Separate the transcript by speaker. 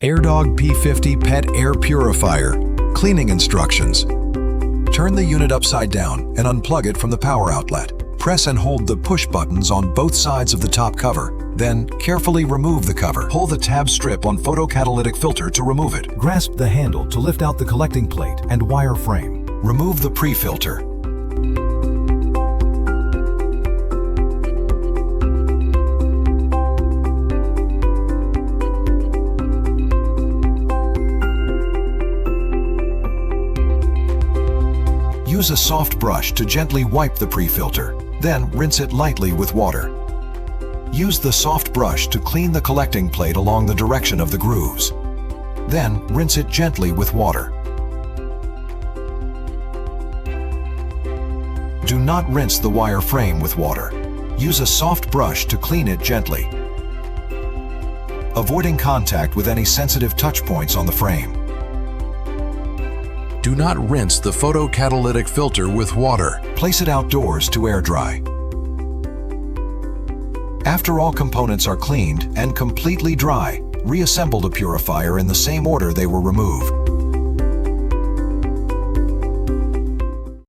Speaker 1: AirDog P50 Pet Air Purifier. Cleaning instructions. Turn the unit upside down and unplug it from the power outlet. Press and hold the push buttons on both sides of the top cover. Then, carefully remove the cover. Pull the tab strip on photocatalytic filter to remove it. Grasp the handle to lift out the collecting plate and wire frame. Remove the pre-filter. Use a soft brush to gently wipe the pre-filter. Then rinse it lightly with water. Use the soft brush to clean the collecting plate along the direction of the grooves. Then rinse it gently with water. Do not rinse the wire frame with water. Use a soft brush to clean it gently, avoiding contact with any sensitive touch points on the frame. Do not rinse the photocatalytic filter with water. Place it outdoors to air dry. After all components are cleaned and completely dry, reassemble the purifier in the same order they were removed.